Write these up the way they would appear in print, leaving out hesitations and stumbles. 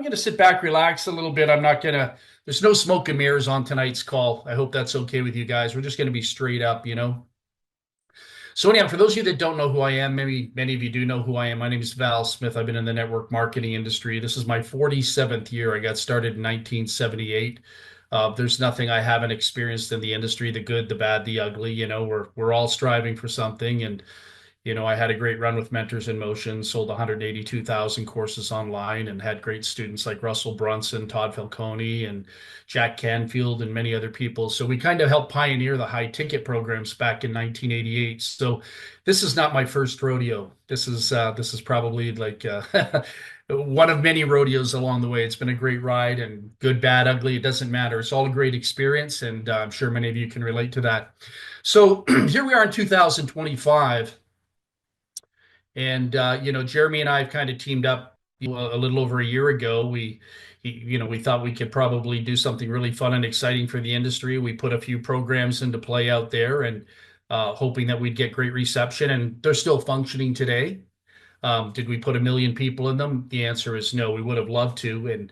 I'm going to sit back, relax a little bit. I'm not going to, there's no smoke and mirrors on tonight's call. I hope that's okay with you guys. We're just going to be straight up. So, anyhow, for those of you that don't know who I am, maybe many of you do know who I am. My name is Val Smith. I've been in the network marketing industry. This is my 47th year. I got started in 1978. There's nothing I haven't experienced in the industry, the good, the bad, the ugly. We're all striving for something. And I had a great run with Mentors in Motion, sold 182,000 courses online, and had great students like Russell Brunson, Todd Falcone, and Jack Canfield, and many other people. So we kind of helped pioneer the high ticket programs back in 1988. So this is not my first rodeo. This is probably like one of many rodeos along the way. It's been a great ride, and good, bad, ugly, it doesn't matter. It's all a great experience, and I'm sure many of you can relate to that. So here we are in 2025. And Jeremy and I have kind of teamed up a little over a year ago. We thought we could probably do something really fun and exciting for the industry. We put a few programs into play out there, and hoping that we'd get great reception. And they're still functioning today. Did we put 1 million people in them? The answer is no. We would have loved to. And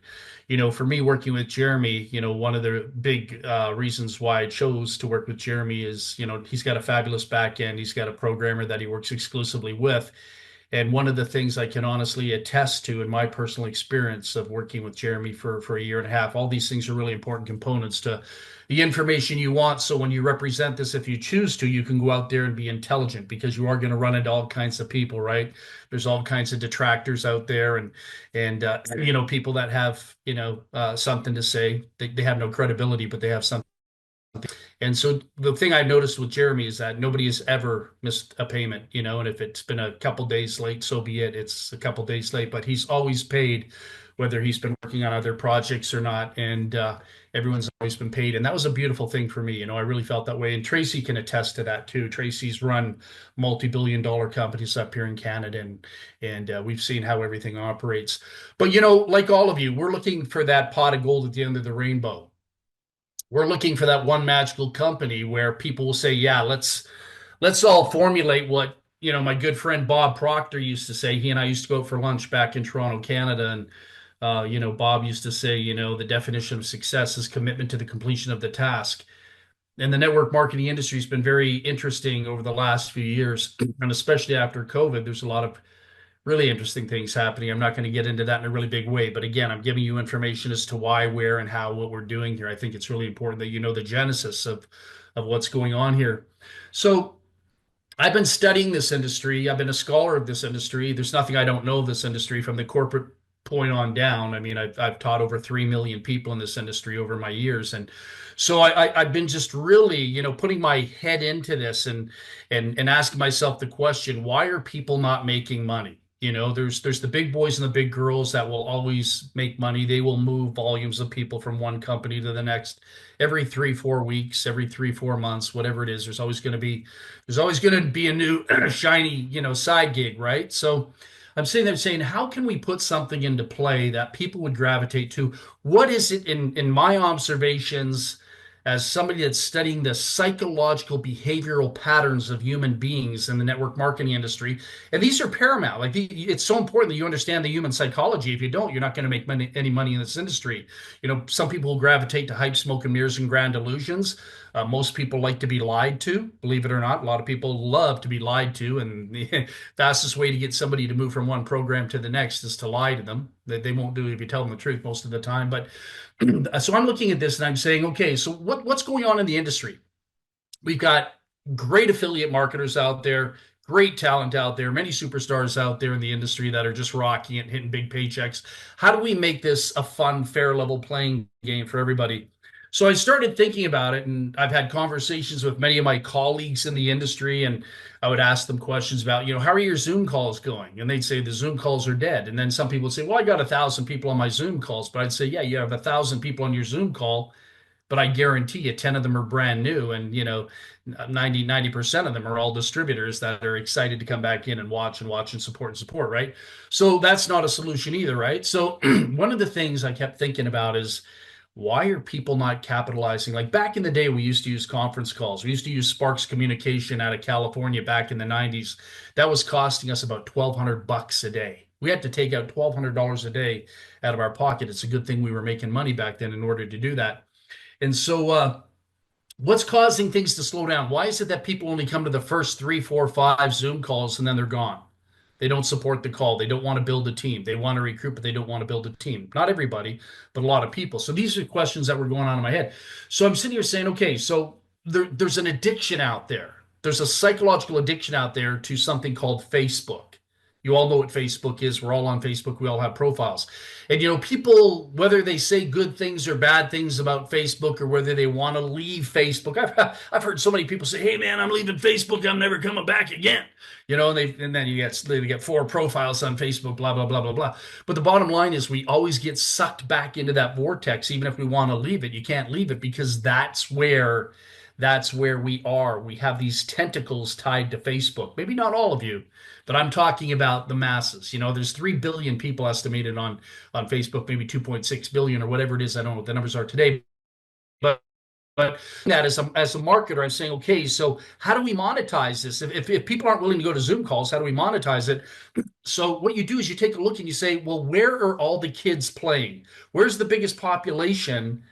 for me, working with Jeremy, one of the big reasons why I chose to work with Jeremy is, he's got a fabulous back end. He's got a programmer that he works exclusively with. And one of the things I can honestly attest to in my personal experience of working with Jeremy for a year and a half, all these things are really important components to the information you want. So when you represent this, if you choose to, you can go out there and be intelligent, because you are going to run into all kinds of people, right? There's all kinds of detractors out there, and people that have something to say. They have no credibility, but they have something. And so the thing I noticed with Jeremy is that nobody has ever missed a payment, and if it's been a couple days late, so be it. It's a couple days late, but he's always paid, whether he's been working on other projects or not. And everyone's always been paid. And that was a beautiful thing for me. I really felt that way. And Tracy can attest to that too. Tracy's run multi-billion-dollar companies up here in Canada, and we've seen how everything operates. But, like all of you, we're looking for that pot of gold at the end of the rainbow. We're looking for that one magical company where people will say, yeah, let's all formulate what, my good friend Bob Proctor used to say. He and I used to go out for lunch back in Toronto, Canada. And, Bob used to say, the definition of success is commitment to the completion of the task. And the network marketing industry has been very interesting over the last few years. And especially after COVID, there's a lot of really interesting things happening. I'm not going to get into that in a really big way, but again, I'm giving you information as to why, where, and how, what we're doing here. I think it's really important that you know the genesis of what's going on here. So I've been studying this industry. I've been a scholar of this industry. There's nothing I don't know of this industry from the corporate point on down. I mean, I've taught over 3 million people in this industry over my years. And so I've been just really, putting my head into this and asking myself the question, why are people not making money? There's the big boys and the big girls that will always make money. They will move volumes of people from one company to the next every 3-4 weeks, every 3-4 months, whatever it is. There's always going to be a new shiny, side gig, right? So I'm sitting there saying, how can we put something into play that people would gravitate to? What is it in my observations as somebody that's studying the psychological behavioral patterns of human beings in the network marketing industry? And these are paramount. Like it's so important that you understand the human psychology. If you don't, you're not going to make any money in this industry. Some people will gravitate to hype, smoke and mirrors and grand illusions. Most people like to be lied to, believe it or not. A lot of people love to be lied to, and the fastest way to get somebody to move from one program to the next is to lie to them. They won't do it if you tell them the truth most of the time. But so I'm looking at this and I'm saying, okay, so what's going on in the industry? We've got great affiliate marketers out there, great talent out there, many superstars out there in the industry that are just rocking it, hitting big paychecks. How do we make this a fun, fair, level playing game for everybody? So I started thinking about it, and I've had conversations with many of my colleagues in the industry, and I would ask them questions about, how are your Zoom calls going? And they'd say the Zoom calls are dead. And then some people would say, well, I got 1,000 people on my Zoom calls. But I'd say, yeah, you have 1,000 people on your Zoom call, but I guarantee you 10 of them are brand new. And, 90% of them are all distributors that are excited to come back in and watch and support, right? So that's not a solution either, right? So one of the things I kept thinking about is, why are people not capitalizing? Like back in the day, we used to use conference calls. We used to use Sparks Communication out of California back in the 90s. That was costing us about $1,200 a day. We had to take out $1,200 a day out of our pocket. It's a good thing we were making money back then in order to do that. And so, what's causing things to slow down? Why is it that people only come to the first three, four, five Zoom calls and then they're gone? They don't support the call. They don't want to build a team. They want to recruit, but they don't want to build a team. Not everybody, but a lot of people. So these are questions that were going on in my head. So I'm sitting here saying, okay, so there's an addiction out there. There's a psychological addiction out there to something called Facebook. You all know what Facebook is. We're all on Facebook. We all have profiles. And, people, whether they say good things or bad things about Facebook or whether they want to leave Facebook, I've heard so many people say, hey, man, I'm leaving Facebook. I'm never coming back again. And then they get four profiles on Facebook, blah, blah, blah, blah, blah. But the bottom line is we always get sucked back into that vortex, even if we want to leave it. You can't leave it because that's where we are. We have these tentacles tied to Facebook. Maybe not all of you, but I'm talking about the masses. There's 3 billion people estimated on Facebook, maybe 2.6 billion or whatever it is. I don't know what the numbers are today. But that as a marketer, I'm saying, okay, so how do we monetize this? If people aren't willing to go to Zoom calls, how do we monetize it? So what you do is you take a look and you say, well, where are all the kids playing? Where's the biggest population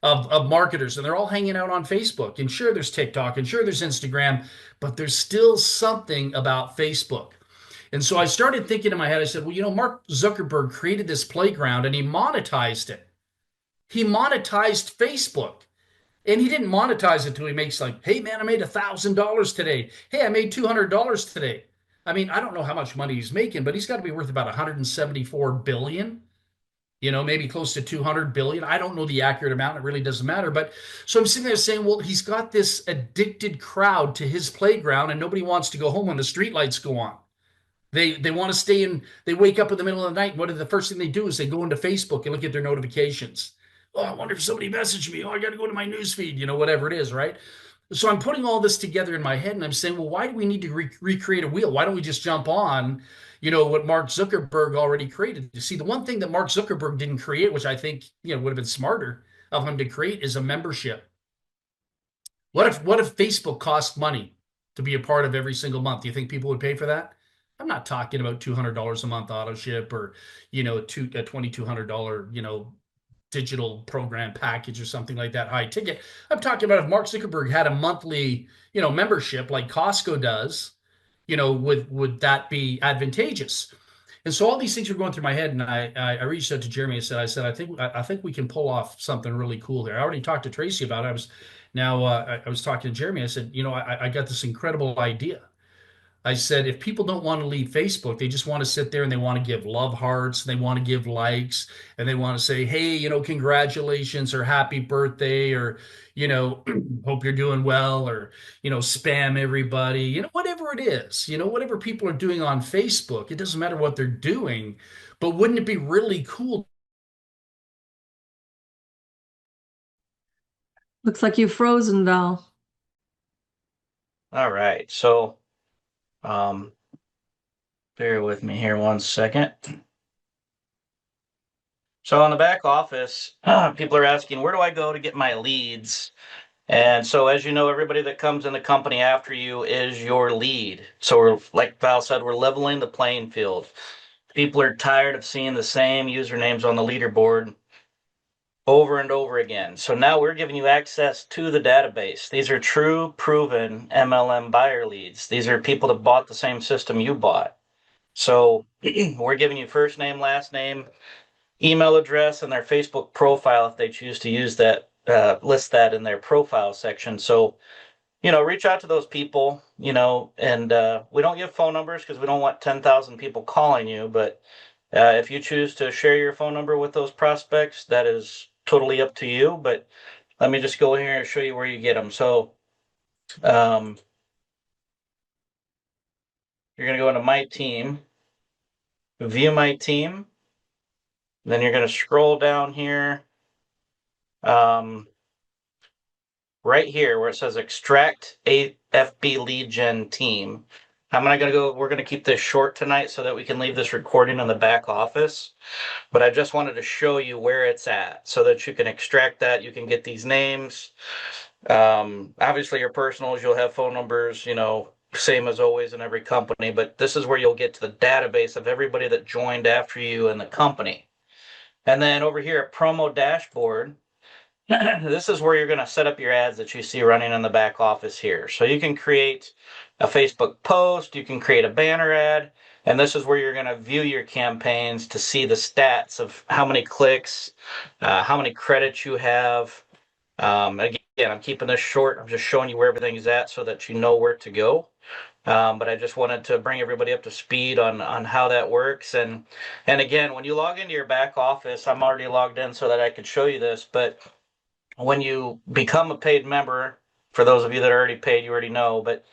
of marketers? And they're all hanging out on Facebook. And sure, there's TikTok, and sure, there's Instagram, but there's still something about Facebook. And so I started thinking in my head, I said, well, Mark Zuckerberg created this playground and he monetized it. He monetized Facebook. And he didn't monetize it until he makes like, hey, man, I made $1,000 today. Hey, I made $200 today. I mean, I don't know how much money he's making, but he's got to be worth about 174 billion, maybe close to 200 billion. I don't know the accurate amount. It really doesn't matter. But so I'm sitting there saying, well, he's got this addicted crowd to his playground and nobody wants to go home when the streetlights go on. They want to stay in, they wake up in the middle of the night. What are the first thing they do is they go into Facebook and look at their notifications. Oh, I wonder if somebody messaged me. Oh, I got to go to my news feed, whatever it is, right? So I'm putting all this together in my head and I'm saying, well, why do we need to recreate a wheel? Why don't we just jump on, what Mark Zuckerberg already created? You see, the one thing that Mark Zuckerberg didn't create, which I think, would have been smarter of him to create, is a membership. What if Facebook cost money to be a part of every single month? Do you think people would pay for that? I'm not talking about $200 a month auto ship or, a $2,200, digital program package or something like that, high ticket. I'm talking about if Mark Zuckerberg had a monthly, membership like Costco does, would that be advantageous? And so all these things were going through my head, and I reached out to Jeremy and said, I think we can pull off something really cool there. I already talked to Tracy about it. I was talking to Jeremy. I said, I got this incredible idea. I said, if people don't want to leave Facebook, they just want to sit there and they want to give love hearts, they want to give likes, and they want to say, hey, congratulations or happy birthday or, hope you're doing well or, spam everybody, whatever it is, whatever people are doing on Facebook, it doesn't matter what they're doing, but wouldn't it be really cool? Looks like you've frozen, Val. All right, so bear with me here 1 second. So in the back office, people are asking, where do I go to get my leads? And so as you know, everybody that comes in the company after you is your lead. So we're, like Val said, we're leveling the playing field. People are tired of seeing the same usernames on the leaderboard over and over again. So now we're giving you access to the database. These are true, proven MLM buyer leads. These are people that bought the same system you bought. So we're giving you first name, last name, email address, and their Facebook profile if they choose to use that, list that in their profile section. So, reach out to those people, and we don't give phone numbers because we don't want 10,000 people calling you. But if you choose to share your phone number with those prospects, that is totally up to you. But let me just go here and show you where you get them. So you're going to go into My Team, view My Team. Then you're going to scroll down here, right here where it says Extract AFB Lead Gen Team. We're going to keep this short tonight so that we can leave this recording in the back office. But I just wanted to show you where it's at so that you can extract that. You can get these names. Obviously, your personals, you'll have phone numbers, same as always in every company, but this is where you'll get to the database of everybody that joined after you in the company. And then over here at promo dashboard, this is where you're going to set up your ads that you see running in the back office here. So you can create a Facebook post, you can create a banner ad, and this is where you're going to view your campaigns to see the stats of how many clicks, how many credits you have. Again, I'm keeping this short. I'm just showing you where everything is at so that you know where to go. But I just wanted to bring everybody up to speed on how that works. And again, when you log into your back office, I'm already logged in so that I could show you this, but when you become a paid member, for those of you that are already paid, you already know, but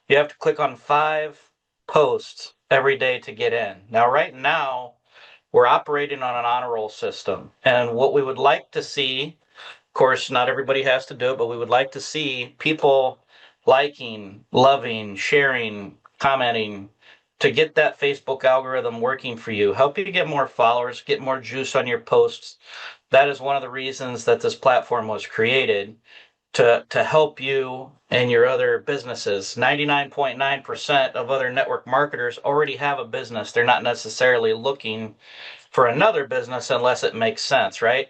you have to click on 5 posts every day to get in. Now, right now, we're operating on an honor roll system. And what we would like to see, of course, not everybody has to do it, but we would like to see people liking, loving, sharing, commenting to get that Facebook algorithm working for you, help you get more followers, get more juice on your posts. That is one of the reasons that this platform was created, to help you and your other businesses. 99.9% of other network marketers already have a business. They're not necessarily looking for another business unless it makes sense, right?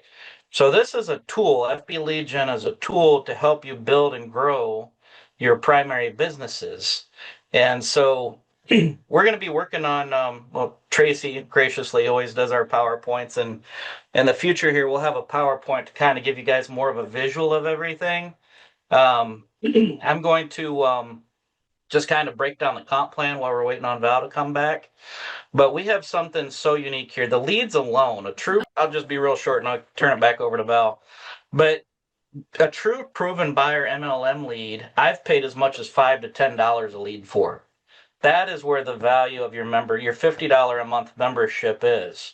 So this is a tool. FB Lead Gen is a tool to help you build and grow your primary businesses. And so we're going to be working on, well, Tracy graciously always does our PowerPoints, and in the future here, we'll have a PowerPoint to kind of give you guys more of a visual of everything. I'm going to just kind of break down the comp plan while we're waiting on Val to come back. But we have something so unique here. The leads alone, I'll just be real short and I'll turn it back over to Val. But a true proven buyer MLM lead, I've paid as much as $5 to $10 a lead for. That is where the value of your $50 a month membership is.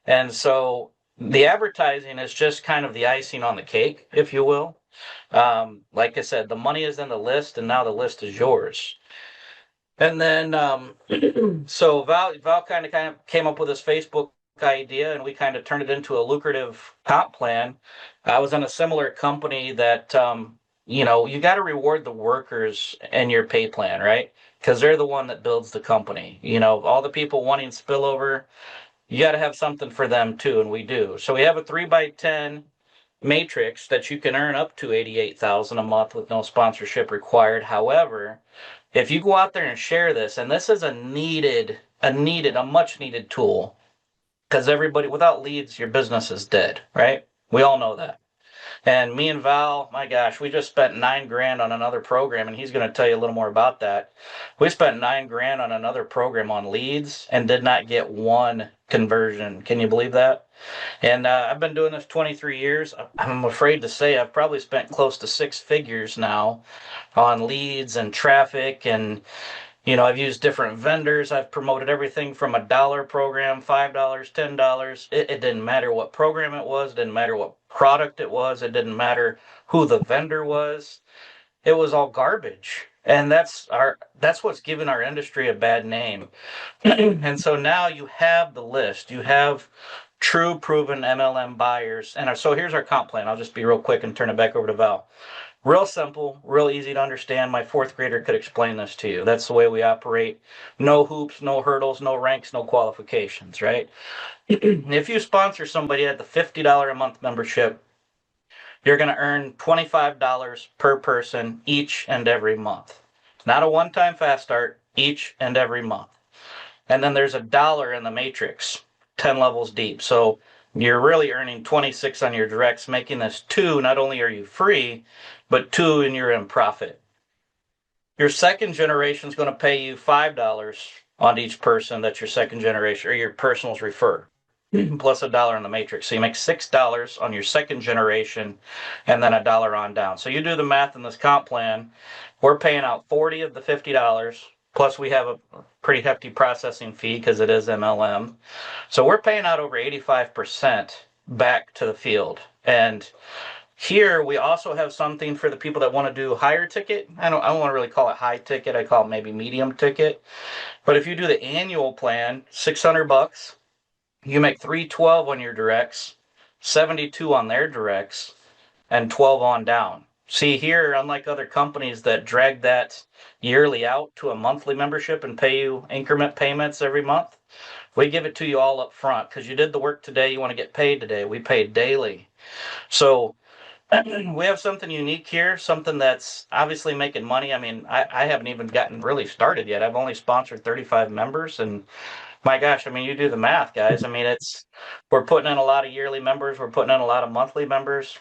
And so the advertising is just kind of the icing on the cake, if you will. Like I said, the money is in the list, and now the list is yours. And then, so Val kind of came up with this Facebook idea, and we kind of turned it into a lucrative comp plan. I was in a similar company that, you got to reward the workers in your pay plan, right? Because they're the one that builds the company. All the people wanting spillover, you got to have something for them too, and we do. So we have a 3x10 matrix that you can earn up to $88,000 a month with no sponsorship required. However, if you go out there and share this, and this is a much needed tool, because everybody, without leads, your business is dead, right? We all know that. And me and Val, my gosh, we just spent $9,000 on another program, and he's going to tell you a little more about that. We spent $9,000 on another program on leads and did not get one conversion. Can you believe that? And I've been doing this 23 years. I'm afraid to say I've probably spent close to 6 figures now on leads and traffic, and I've used different vendors. I've promoted everything from $1 program, $5, $10. It didn't matter what program it was. It didn't matter what product it was. It didn't matter who the vendor was. It was all garbage. And that's what's given our industry a bad name. And so now you have the list. You have true proven MLM buyers. And so here's our comp plan. I'll just be real quick and turn it back over to Val. Real simple, real easy to understand. My 4th grader could explain this to you. That's the way we operate. No hoops, no hurdles, no ranks, no qualifications, right? If you sponsor somebody at the $50 a month membership, you're going to earn $25 per person each and every month. Not a one-time fast start, each and every month. And then there's $1 in the matrix, 10 levels deep. So you're really earning 26 on your directs, making this 2. Not only are you free, but 2, and you're in profit. Your second generation is going to pay you $5 on each person that your second generation or your personals refer, plus $1 in the matrix. So you make $6 on your second generation, and then $1 on down. So you do the math in this comp plan. We're paying out 40 of the $50. Plus, we have a pretty hefty processing fee because it is MLM. So we're paying out over 85% back to the field. And here we also have something for the people that want to do higher ticket. I don't want to really call it high ticket. I call it maybe medium ticket. But if you do the annual plan, $600, you make $312 on your directs, $72 on their directs, and $12 on down. See here, unlike other companies that drag that yearly out to a monthly membership and pay you increment payments every month, we give it to you all up front because you did the work today. You want to get paid today. We pay daily. So we have something unique here, something that's obviously making money. I mean, I haven't even gotten really started yet. I've only sponsored 35 members, and my gosh, I mean, you do the math, guys. I mean, we're putting in a lot of yearly members, we're putting in a lot of monthly members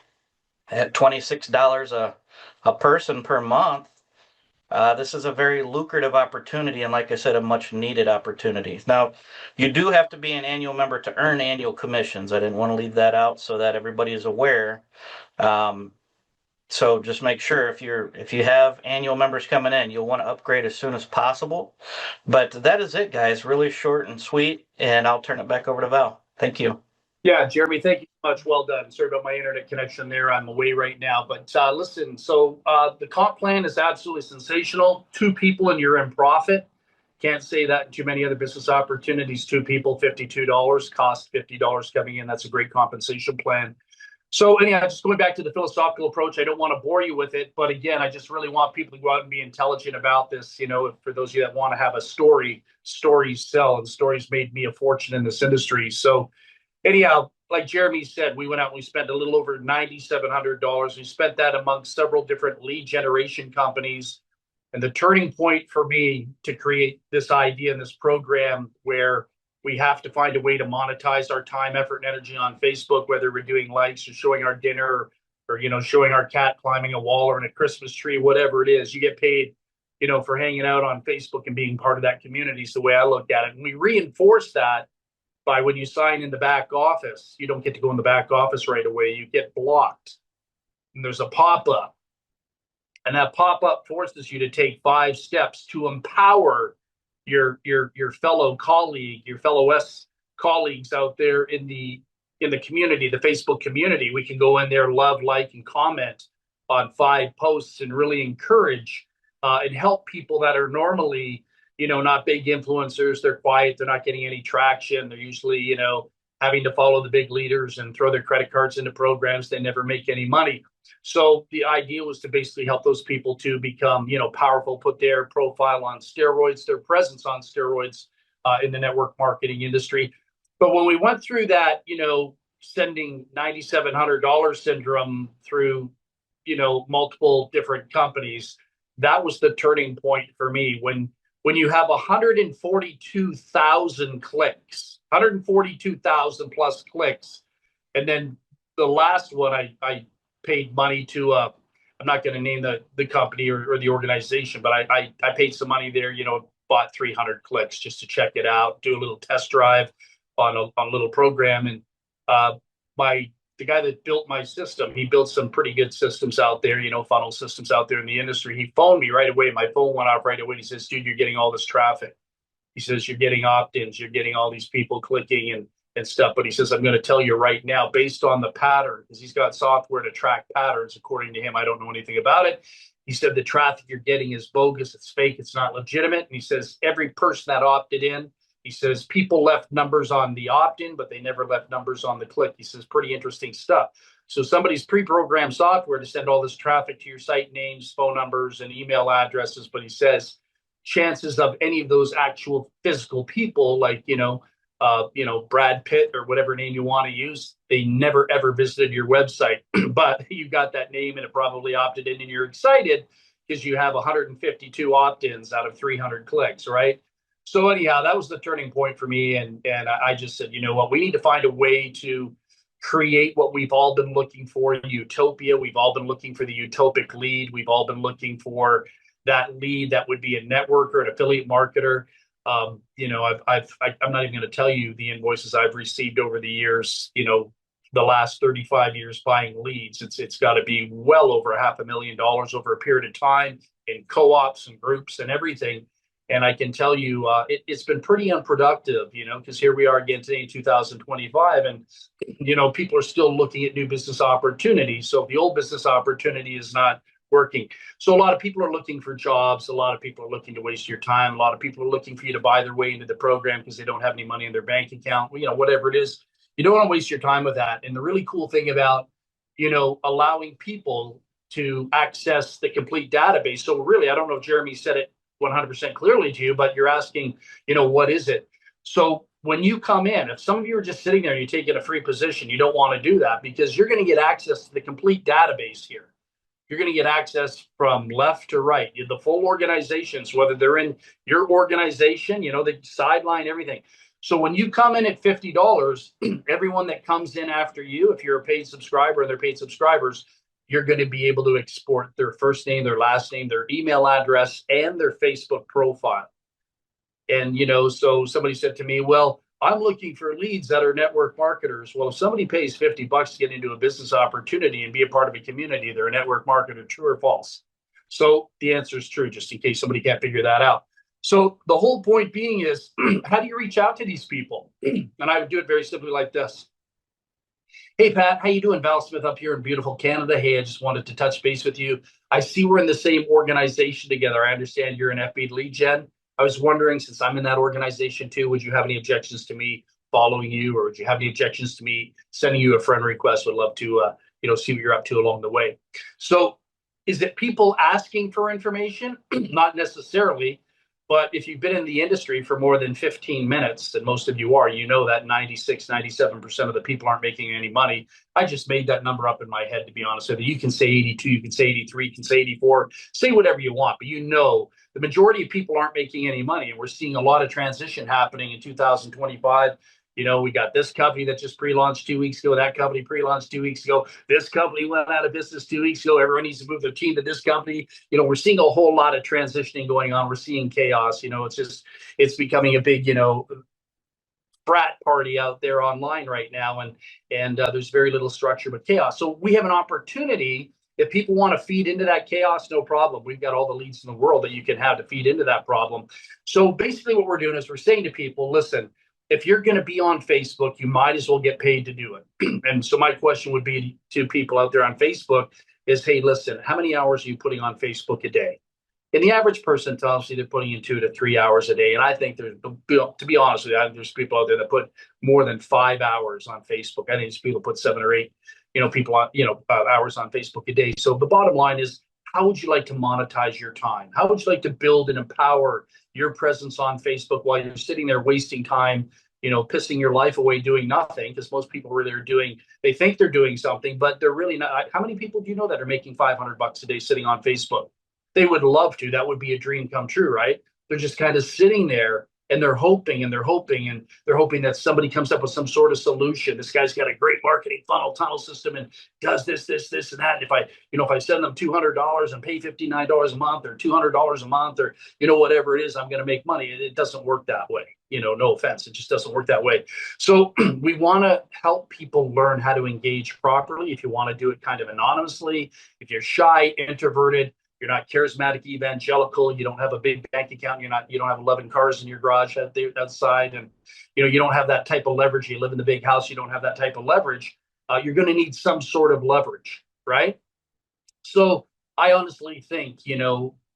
at $26 a person per month. This is a very lucrative opportunity, and like I said, a much needed opportunity. Now, you do have to be an annual member to earn annual commissions. I didn't want to leave that out so that everybody is aware. Um, so just make sure if you have annual members coming in, you'll want to upgrade as soon as possible. But that is it, guys. Really short and sweet, and I'll turn it back over to Val. Thank you. Yeah, Jeremy, thank you so much. Well done. Sorry about my internet connection there. I'm away right now. But listen, so the comp plan is absolutely sensational. 2 people and you're in profit. Can't say that in too many other business opportunities. 2 people, $52, cost $50 coming in. That's a great compensation plan. So anyhow, just going back to the philosophical approach, I don't want to bore you with it. But again, I just really want people to go out and be intelligent about this. You know, for those of you that want to have a story, stories sell, and stories made me a fortune in this industry. So anyhow, like Jeremy said, we went out and we spent a little over $9,700. We spent that amongst several different lead generation companies. And the turning point for me to create this idea and this program where we have to find a way to monetize our time, effort, and energy on Facebook, whether we're doing likes or showing our dinner or showing our cat climbing a wall or in a Christmas tree, whatever it is. You get paid, for hanging out on Facebook and being part of that community is the way I look at it. And we reinforce that by when you sign in the back office, you don't get to go in the back office right away. You get blocked. And there's a pop-up. And that pop-up forces you to take 5 steps to empower your fellow colleague, your fellow colleagues out there in the community, the Facebook community. We can go in there, love, like, and comment on 5 posts and really encourage and help people that are normally not big influencers. They're quiet. They're not getting any traction. They're usually, having to follow the big leaders and throw their credit cards into programs. They never make any money. So the idea was to basically help those people to become, powerful, put their profile on steroids, their presence on steroids in the network marketing industry. But when we went through that, sending $9,700 syndrome through, multiple different companies, that was the turning point for me. When you have 142,000 clicks, 142,000 plus clicks, and then the last one I paid money to, I'm not going to name the company or the organization, but I paid some money there, bought 300 clicks just to check it out, do a little test drive on a little program. And the guy that built my system, he built some pretty good systems out there, funnel systems out there in the industry. He phoned me right away. My phone went off right away. He says, dude, you're getting all this traffic. He says, you're getting opt-ins, you're getting all these people clicking and stuff. But he says, I'm going to tell you right now, based on the pattern, because he's got software to track patterns, according to him. I don't know anything about it. He said, the traffic you're getting is bogus. It's fake. It's not legitimate. And he says, every person that opted in, he says, people left numbers on the opt-in, but they never left numbers on the click. He says, pretty interesting stuff. So somebody's pre-programmed software to send all this traffic to your site names, phone numbers, and email addresses. But he says, chances of any of those actual physical people, like, Brad Pitt or whatever name you want to use, they never, ever visited your website. But you got that name and it probably opted in and you're excited because you have 152 opt-ins out of 300 clicks, right? So anyhow, that was the turning point for me. And I just said, you know what, we need to find a way to create what we've all been looking for, utopia. We've all been looking for the utopic lead. We've all been looking for that lead that would be a networker, an affiliate marketer. I'm not even going to tell you the invoices I've received over the years, the last 35 years buying leads. It's got to be well over $500,000 over a period of time in co-ops and groups and everything. And I can tell you, it's been pretty unproductive, because here we are again today in 2025, and, people are still looking at new business opportunities. So if the old business opportunity is not working. So a lot of people are looking for jobs. A lot of people are looking to waste your time. A lot of people are looking for you to buy their way into the program because they don't have any money in their bank account. Whatever it is, you don't want to waste your time with that. And the really cool thing about, allowing people to access the complete database. So really, I don't know if Jeremy said it 100% clearly to you, but you're asking, what is it? So when you come in, if some of you are just sitting there and you're taking a free position, you don't want to do that because you're going to get access to the complete database here. You're going to get access from left to right, the full organizations, whether they're in your organization, the sideline, everything. So when you come in at $50, everyone that comes in after you, if you're a paid subscriber and they're paid subscribers, you're going to be able to export their first name, their last name, their email address, and their Facebook profile. And, so somebody said to me, well, I'm looking for leads that are network marketers. Well, if somebody pays $50 to get into a business opportunity and be a part of a community, they're a network marketer, true or false? So the answer is true, just in case somebody can't figure that out. So the whole point being is, how do you reach out to these people? And I would do it very simply like this. Hey, Pat, how you doing? Val Smith up here in beautiful Canada. Hey, I just wanted to touch base with you. I see we're in the same organization together. I understand you're in FB Lead Gen. I was wondering, since I'm in that organization too, would you have any objections to me following you, or would you have any objections to me sending you a friend request? Would love to, see what you're up to along the way. So is it people asking for information? Not necessarily. But if you've been in the industry for more than 15 minutes, and most of you are, you know that 96, 97% of the people aren't making any money. I just made that number up in my head, to be honest with you. You can say 82, you can say 83, you can say 84, say whatever you want, but the majority of people aren't making any money. And we're seeing a lot of transition happening in 2025. We got this company that just pre-launched 2 weeks ago. That company pre-launched 2 weeks ago. This company went out of business 2 weeks ago. Everyone needs to move their team to this company. We're seeing a whole lot of transitioning going on. We're seeing chaos. It's becoming a big, frat party out there online right now. And there's very little structure but chaos. So we have an opportunity. If people want to feed into that chaos, no problem. We've got all the leads in the world that you can have to feed into that problem. So basically what we're doing is we're saying to people, listen, if you're going to be on Facebook, you might as well get paid to do it. And so my question would be to people out there on Facebook is, hey, listen, how many hours are you putting on Facebook a day? And the average person tells you they're putting in 2 to 3 hours a day. And I think to be honest with you, there's people out there that put more than 5 hours on Facebook. I think there's people put 7 or 8, people on, hours on Facebook a day. So the bottom line is, how would you like to monetize your time? How would you like to build and empower your presence on Facebook while you're sitting there wasting time, pissing your life away doing nothing? Because most people they think they're doing something, but they're really not. How many people do you know that are making $500 a day sitting on Facebook? They would love to. That would be a dream come true, right? They're just kind of sitting there and they're hoping that somebody comes up with some sort of solution. This guy's got a great marketing funnel tunnel system and does this, and that. If I send them $200 and pay $59 a month or $200 a month or, whatever it is, I'm going to make money. It doesn't work that way. No offense. It just doesn't work that way. So we want to help people learn how to engage properly. If you want to do it kind of anonymously, if you're shy, introverted, you're not charismatic, evangelical, you don't have a big bank account, you don't have 11 cars in your garage outside, and you don't have that type of leverage. You live in the big house, you don't have that type of leverage. You're going to need some sort of leverage, right? So I honestly think,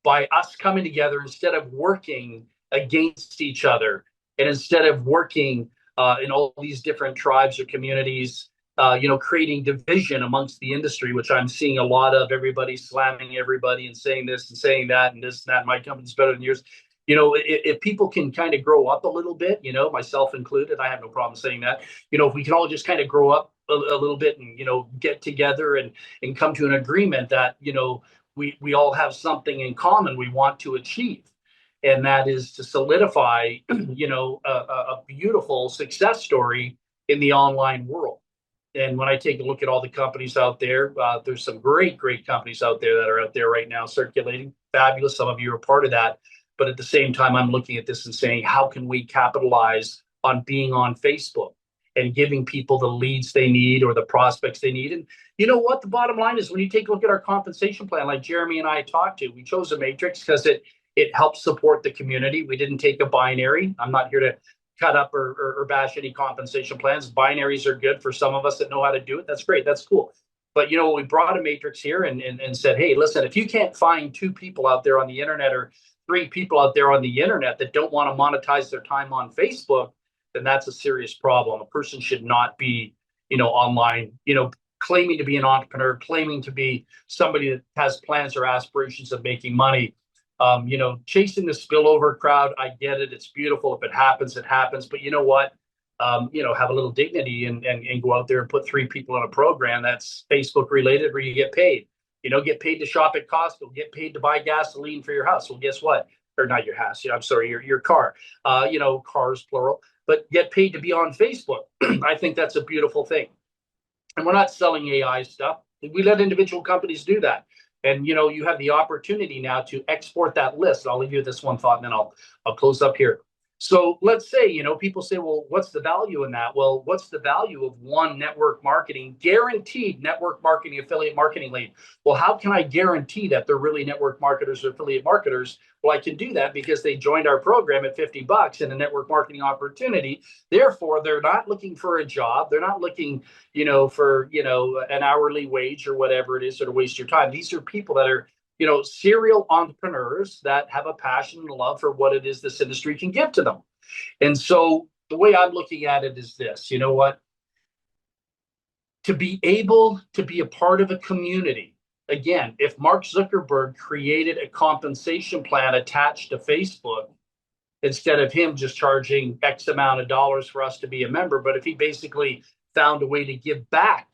by us coming together, instead of working against each other, and instead of working in all these different tribes or communities, creating division amongst the industry, which I'm seeing a lot of, everybody slamming everybody and saying this and saying that and this and that. My company's better than yours. If people can kind of grow up a little bit, myself included, I have no problem saying that. If we can all just kind of grow up a little bit and, get together and come to an agreement that, we all have something in common we want to achieve. And that is to solidify, a beautiful success story in the online world. And when I take a look at all the companies out there, there's some great companies out there that are out there right now circulating. Fabulous. Some of you are part of that. But at the same time, I'm looking at this and saying, how can we capitalize on being on Facebook and giving people the leads they need or the prospects they need? And you know what? The bottom line is, when you take a look at our compensation plan, like Jeremy and I talked to, we chose a matrix because it helps support the community. We didn't take a binary. I'm not here to cut up or bash any compensation plans. Binaries are good for some of us that know how to do it. That's great. That's cool. But, we brought a matrix here and said, hey, listen, if you can't find 2 people out there on the internet or 3 people out there on the internet that don't want to monetize their time on Facebook, then that's a serious problem. A person should not be, online, claiming to be an entrepreneur, claiming to be somebody that has plans or aspirations of making money. Chasing the spillover crowd, I get it. It's beautiful. If it happens, it happens. But you know what? Have a little dignity and go out there and put 3 people on a program that's Facebook related where you get paid. Get paid to shop at Costco, get paid to buy gasoline for your house. Well, guess what? Or not your house. I'm sorry, your car. Cars plural. But get paid to be on Facebook. I think that's a beautiful thing. And we're not selling AI stuff. We let individual companies do that. And you have the opportunity now to export that list. I'll leave you with this one thought, and then I'll close up here. So let's say, people say, well, what's the value in that? Well, what's the value of one network marketing, guaranteed network marketing, affiliate marketing lead? Well, how can I guarantee that they're really network marketers or affiliate marketers? Well, I can do that because they joined our program at $50 in a network marketing opportunity. Therefore, they're not looking for a job. They're not looking, for, an hourly wage or whatever it is, or to waste your time. These are people that are serial entrepreneurs that have a passion and a love for what it is this industry can give to them. And so the way I'm looking at it is this, to be able to be a part of a community. Again, if Mark Zuckerberg created a compensation plan attached to Facebook, instead of him just charging X amount of dollars for us to be a member, but if he basically found a way to give back,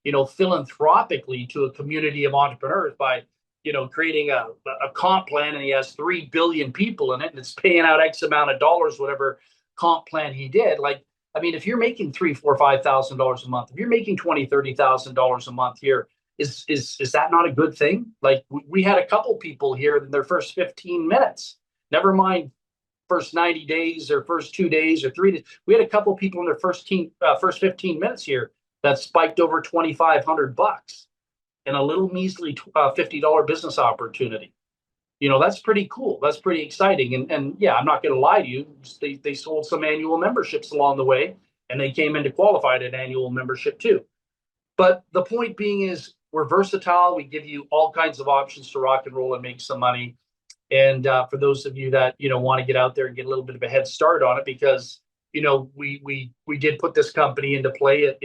philanthropically to a community of entrepreneurs by creating a comp plan, and he has 3 billion people in it, and it's paying out X amount of dollars, whatever comp plan he did. If you're making $3,000, $4,000, $5,000 a month, if you're making $20,000, $30,000 a month here, is that not a good thing? We had a couple people here in their first 15 minutes, never mind first 90 days or first 2 days or 3 days. We had a couple people in their first 15 minutes here that spiked over $2,500 in a little measly $50 business opportunity. That's pretty cool. That's pretty exciting. And yeah, I'm not going to lie to you. They sold some annual memberships along the way, and they came in to qualify an annual membership too. But the point being is we're versatile. We give you all kinds of options to rock and roll and make some money. And for those of you that, want to get out there and get a little bit of a head start on it, because, we did put this company into play,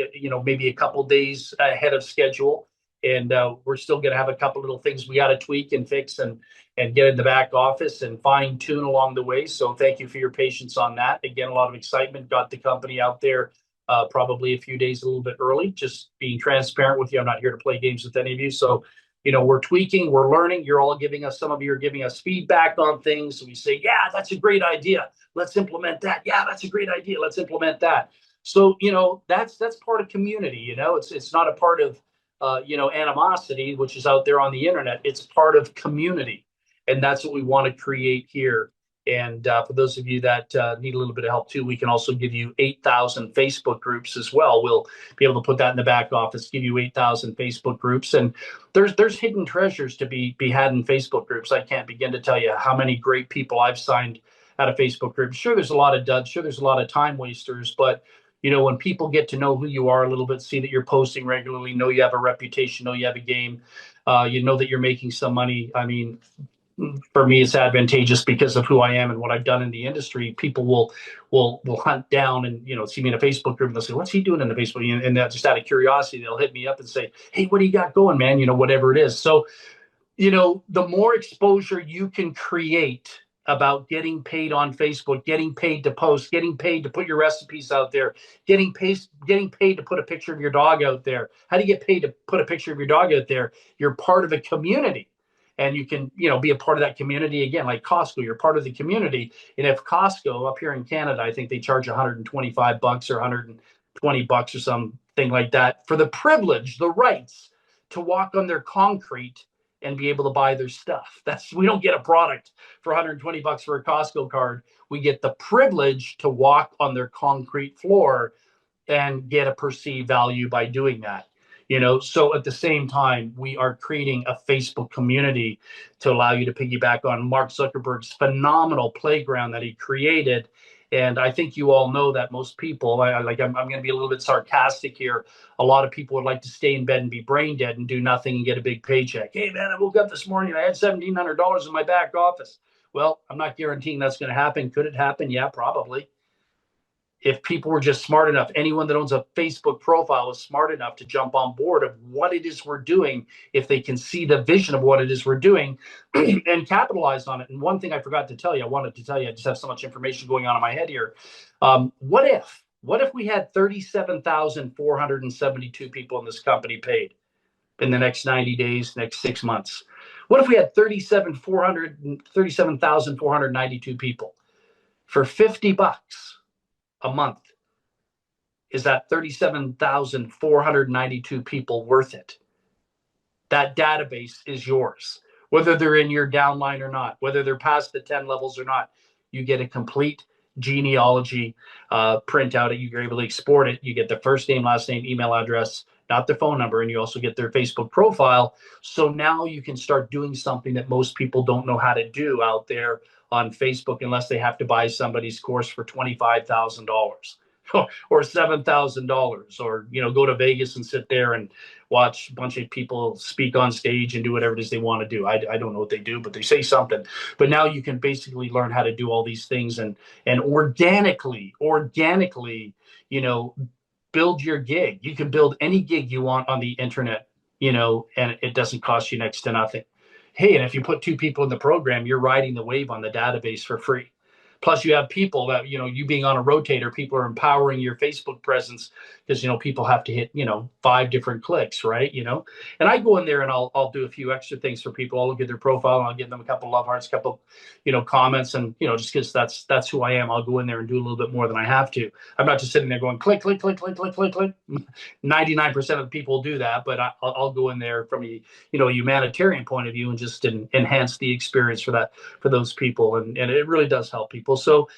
maybe a couple days ahead of schedule. And we're still going to have a couple little things we got to tweak and fix and get in the back office and fine tune along the way. So thank you for your patience on that. Again, a lot of excitement, got the company out there probably a few days a little bit early, just being transparent with you. I'm not here to play games with any of you. So, we're tweaking, we're learning. You're all giving us, some of you are giving us feedback on things. So we say, yeah, that's a great idea. Let's implement that. Yeah, that's a great idea. Let's implement that. So, that's part of community. It's not a part of animosity, which is out there on the internet. It's part of community. And that's what we want to create here. And for those of you that need a little bit of help too, we can also give you 8,000 Facebook groups as well. We'll be able to put that in the back office, give you 8,000 Facebook groups. And there's hidden treasures to be had in Facebook groups. I can't begin to tell you how many great people I've signed out of Facebook groups. Sure, there's a lot of duds. Sure, there's a lot of time wasters. But when people get to know who you are a little bit, see that you're posting regularly, know you have a reputation, know you have a game, that you're making some money. For me, it's advantageous because of who I am and what I've done in the industry. People will hunt down and see me in a Facebook group, and they'll say, "What's he doing in the Facebook?" And just out of curiosity, they'll hit me up and say, "Hey, what do you got going, man?" Whatever it is. So, the more exposure you can create about getting paid on Facebook, getting paid to post, getting paid to put your recipes out there, getting paid to put a picture of your dog out there. How do you get paid to put a picture of your dog out there? You're part of a community. And you can, be a part of that community. Again, like Costco, you're part of the community. And if Costco up here in Canada, I think they charge $125 or $120 or something like that for the privilege, the rights to walk on their concrete and be able to buy their stuff. We don't get a product for $120 for a Costco card. We get the privilege to walk on their concrete floor and get a perceived value by doing that. So at the same time, we are creating a Facebook community to allow you to piggyback on Mark Zuckerberg's phenomenal playground that he created. And I think you all know that most people, I'm going to be a little bit sarcastic here. A lot of people would like to stay in bed and be brain dead and do nothing and get a big paycheck. Hey, man, I woke up this morning and I had $1,700 in my back office. Well, I'm not guaranteeing that's going to happen. Could it happen? Yeah, probably. if people were just smart enough, anyone that owns a Facebook profile is smart enough to jump on board of what it is we're doing, if they can see the vision of what it is we're doing and capitalize on it. And one thing I forgot to tell you, I wanted to tell you, I just have so much information going on in my head here. What if we had 37,472 people in this company paid in the next 90 days, next 6 months? What if we had 37,492 people for $50 a month? Is that 37,492 people worth it? That database is yours, whether they're in your downline or not, whether they're past the 10 levels or not. You get a complete genealogy printout. You're able to export it. You get the first name, last name, email address, not their phone number, and you also get their Facebook profile. So now you can start doing something that most people don't know how to do out there on Facebook unless they have to buy somebody's course for $25,000 or $7,000, or go to Vegas and sit there and watch a bunch of people speak on stage and do whatever it is they want to do. I don't know what they do, but they say something. But now you can basically learn how to do all these things and organically, build your gig. You can build any gig you want on the internet, and it doesn't cost you next to nothing. Hey, and if you put 2 people in the program, you're riding the wave on the database for free. Plus, you have people that, you being on a rotator, people are empowering your Facebook presence because, people have to hit, 5 different clicks, right? And I go in there and I'll do a few extra things for people. I'll look at their profile and I'll give them a couple of love hearts, a couple, comments. And, just because that's who I am, I'll go in there and do a little bit more than I have to. I'm not just sitting there going click, click, click, click, click, click, click. 99% of the people do that, but I'll go in there from a, humanitarian point of view and just enhance the experience for those people. And it really does help people. So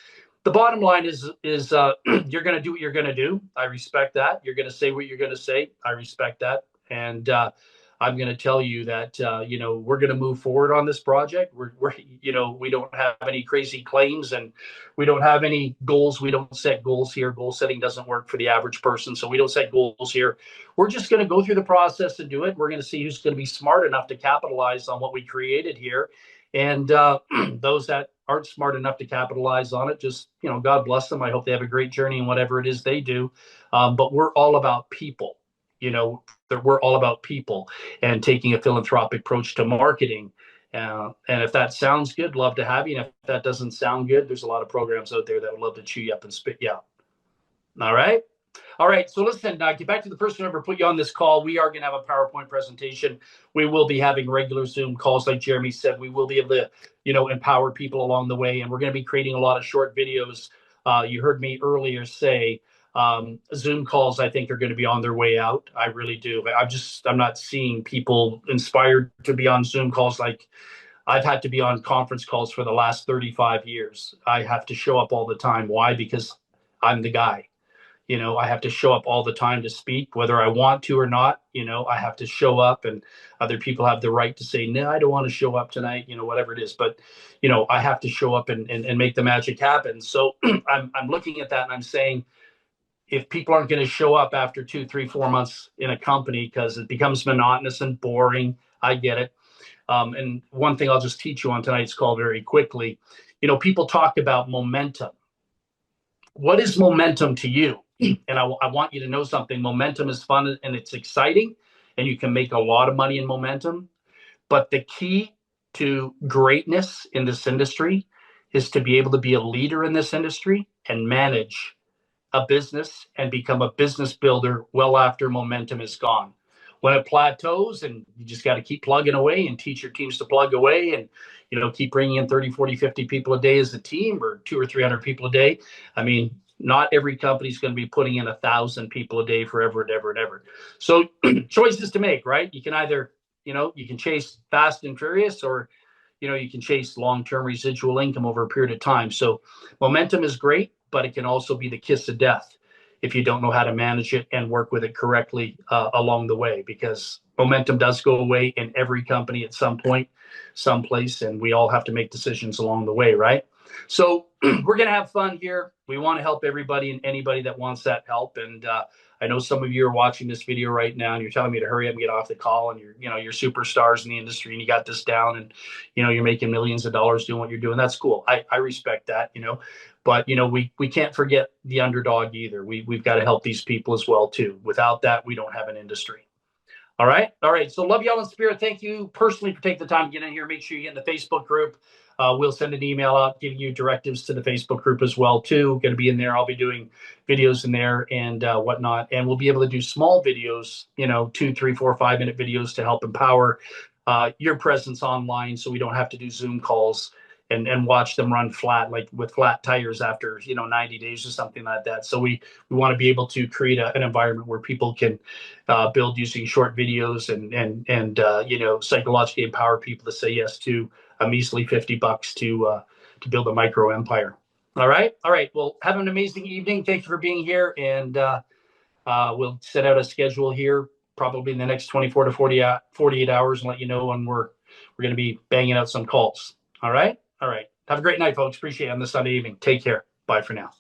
the bottom line is you're going to do what you're going to do. I respect that. You're going to say what you're going to say. I respect that. And I'm going to tell you that, we're going to move forward on this project. We don't have any crazy claims and we don't have any goals. We don't set goals here. Goal setting doesn't work for the average person. So we don't set goals here. We're just going to go through the process and do it. We're going to see who's going to be smart enough to capitalize on what we created here. And those that aren't smart enough to capitalize on it, just, God bless them. I hope they have a great journey in whatever it is they do. But we're all about people, we're all about people and taking a philanthropic approach to marketing. And if that sounds good, love to have you. And if that doesn't sound good, there's a lot of programs out there that would love to chew you up and spit you out. All right. All right. So listen, get back to the first number, put you on this call. We are going to have a PowerPoint presentation. We will be having regular Zoom calls. Like Jeremy said, we will be able to, empower people along the way. And we're going to be creating a lot of short videos. You heard me earlier say Zoom calls, I think, are going to be on their way out. I really do. I'm not seeing people inspired to be on Zoom calls like I've had to be on conference calls for the last 35 years. I have to show up all the time. Why? Because I'm the guy. I have to show up all the time to speak, whether I want to or not. I have to show up, and other people have the right to say, no, I don't want to show up tonight, whatever it is. But, I have to show up and make the magic happen. So I'm looking at that and I'm saying, if people aren't going to show up after 2, 3, 4 months in a company because it becomes monotonous and boring, I get it. And one thing I'll just teach you on tonight's call very quickly, people talk about momentum. What is momentum to you? And I want you to know something. Momentum is fun and it's exciting, and you can make a lot of money in momentum. But the key to greatness in this industry is to be able to be a leader in this industry and manage a business and become a business builder well after momentum is gone. When it plateaus, and you just got to keep plugging away and teach your teams to plug away and, keep bringing in 30, 40, 50 people a day as a team, or 200 or 300 people a day. I mean, not every company is going to be putting in 1,000 people a day forever and ever and ever. So choices to make, right? You can either, you can chase fast and furious, or, you can chase long-term residual income over a period of time. So momentum is great, but it can also be the kiss of death if you don't know how to manage it and work with it correctly along the way, because momentum does go away in every company at some point, someplace, and we all have to make decisions along the way, right? So we're going to have fun here. We want to help everybody and anybody that wants that help. And I know some of you are watching this video right now and you're telling me to hurry up and get off the call, and you're superstars in the industry and you got this down, and, you're making millions of dollars doing what you're doing. That's cool. I respect that, But we can't forget the underdog either. We've got to help these people as well too. Without that, we don't have an industry. All right. So love y'all in spirit. Thank you personally for taking the time to get in here. Make sure you get in the Facebook group. We'll send an email out giving you directives to the Facebook group as well too. Going to be in there. I'll be doing videos in there and whatnot, and we'll be able to do small videos, 2, 3, 4, 5 minute videos to help empower your presence online, so we don't have to do Zoom calls and watch them run flat, like with flat tires after 90 days or something like that. So we want to be able to create an environment where people can build using short videos and psychologically empower people to say yes to a measly $50 to build a micro empire. All right. Well, have an amazing evening. Thank you for being here, and we'll set out a schedule here probably in the next 24 to 48 hours and let you know when we're going to be banging out some calls. All right. Have a great night, folks. Appreciate it on this Sunday evening. Take care. Bye for now.